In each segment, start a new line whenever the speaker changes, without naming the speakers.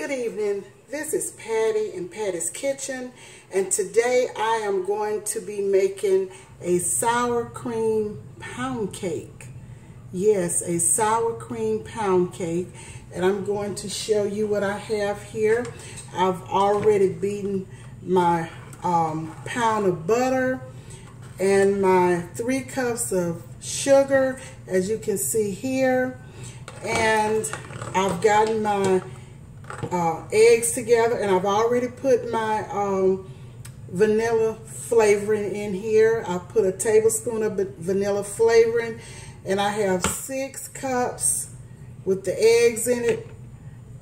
Good evening. This is Patty in Patty's Kitchen, and today I am going to be making a sour cream pound cake. Yes, a sour cream pound cake, and I'm going to show you what I have here. I've already beaten my pound of butter and my 3 cups of sugar, as you can see here, and I've gotten my eggs together, and I've already put my vanilla flavoring in here. I put a tablespoon of vanilla flavoring, and I have 6 cups with the eggs in it,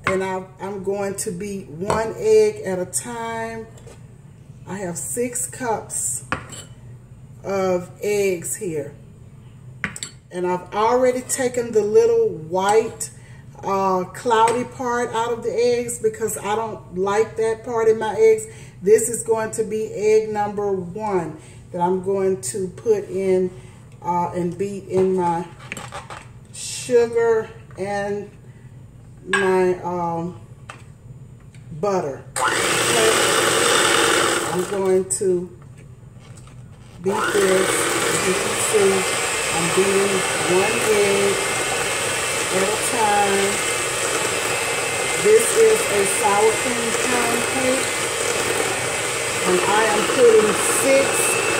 and I'm going to beat 1 egg at a time. I have 6 cups of eggs here, and I've already taken the little white cloudy part out of the eggs because I don't like that part in my eggs. This is going to be egg number 1 that I'm going to put in and beat in my sugar and my butter. Okay. I'm going to beat this. As you can see, I'm beating 1 egg at a time. This is a sour cream pound cake, and I am putting 6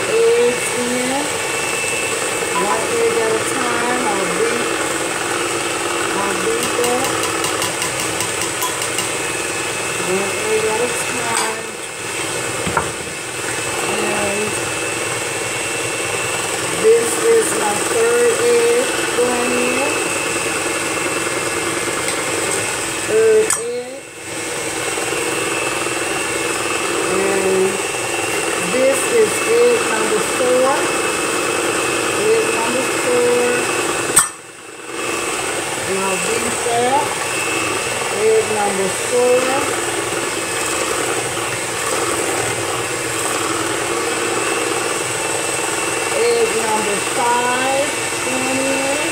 eggs in, 1 egg at a time. I'll beat that, 1 egg at a time, and this is my 3rd egg going in. 3rd egg, and this is egg number 4. Egg number 4, and I'll beat that. Egg number 4. Egg number 5 going in.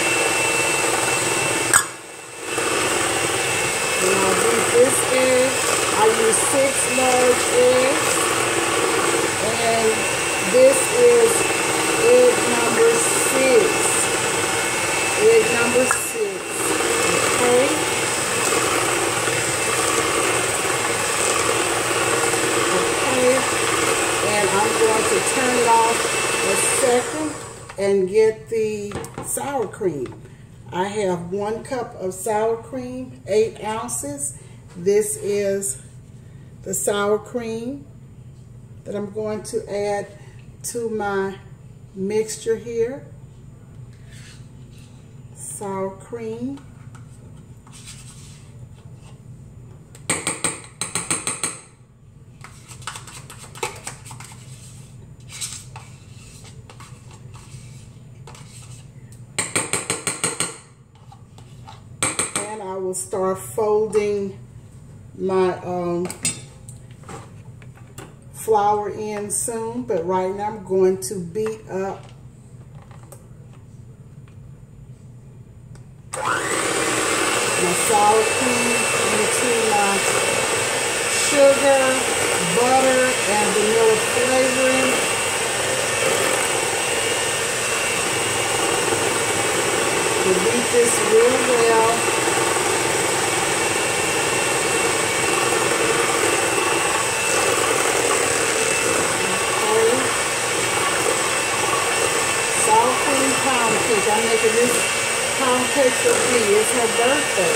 And I'll beat this egg. I use 6 large eggs. And this is egg number 6. Egg number 6. Okay. Okay. And I'm going to turn it off a second and get the sour cream. I have 1 cup of sour cream, 8 ounces. This is the sour cream that I'm going to add to my mixture here. Sour cream. I will start folding my flour in soon, but right now I'm going to beat up my sour cream into my sugar, butter, and vanilla flavoring. We'll beat this real well. I'm making this pound cake for Dee. It's her birthday,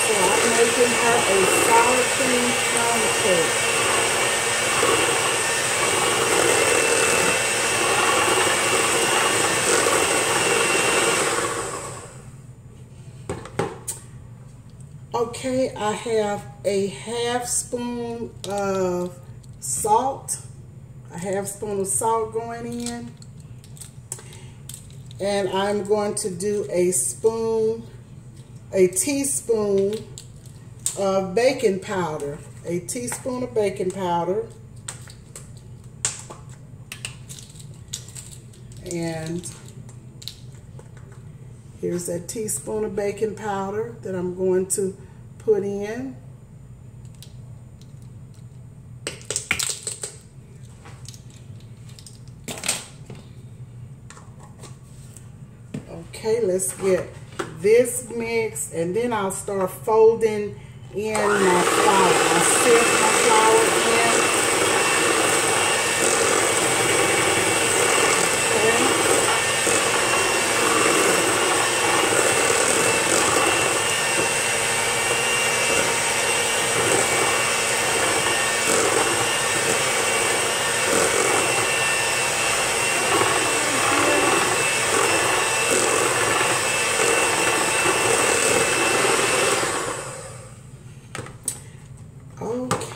so I'm making her a sour cream pound cake. Okay, I have a 1/2 spoon of salt. A 1/2 spoon of salt going in. And I'm going to do a teaspoon of baking powder. A teaspoon of baking powder. And here's that teaspoon of baking powder that I'm going to put in. Okay, let's get this mixed, and then I'll start folding in my flour. I'll sift my flour in.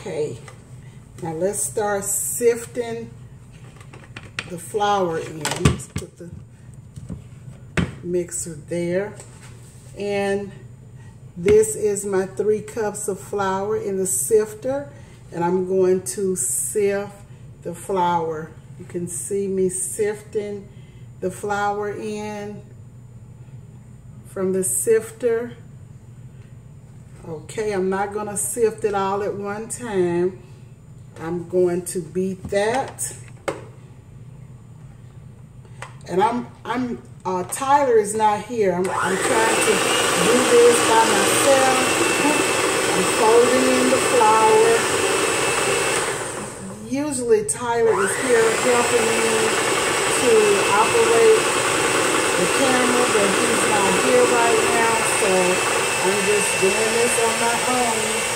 Okay, now let's start sifting the flour in. Let's put the mixer there. And this is my 3 cups of flour in the sifter, and I'm going to sift the flour. You can see me sifting the flour in from the sifter. Okay, I'm not going to sift it all at one time. I'm going to beat that. And Tyler is not here. I'm trying to do this by myself. I'm folding in the flour. Usually Tyler is here helping me to operate the camera, but he's not here right now, so I'm just doing this on my own.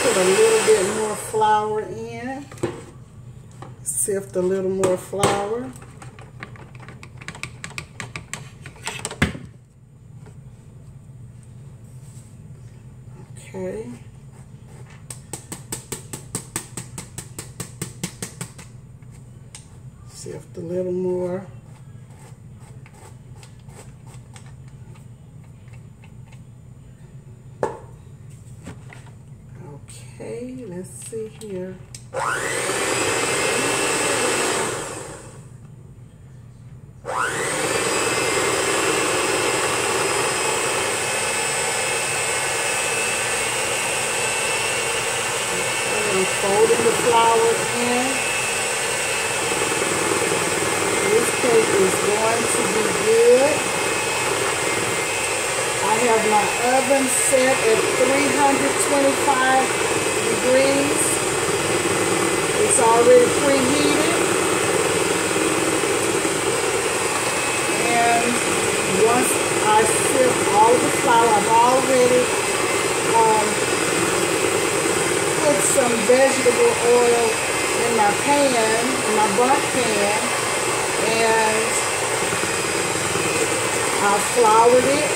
Put a little bit more flour in. Sift a little more flour. Okay. Sift a little more. Okay, let's see here. I'm folding the flour in. This cake is going to be good. I have my oven set at 325 degrees. It's already preheated. And once I sift all of the flour, I've already put some vegetable oil in my pan, in my burnt pan, and I floured it.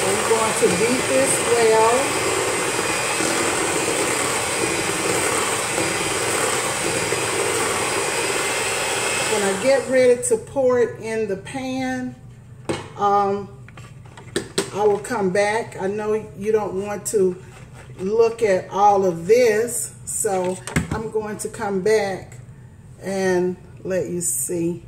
I'm going to beat this well. When I get ready to pour it in the pan, I will come back. I know you don't want to look at all of this, so I'm going to come back and let you see.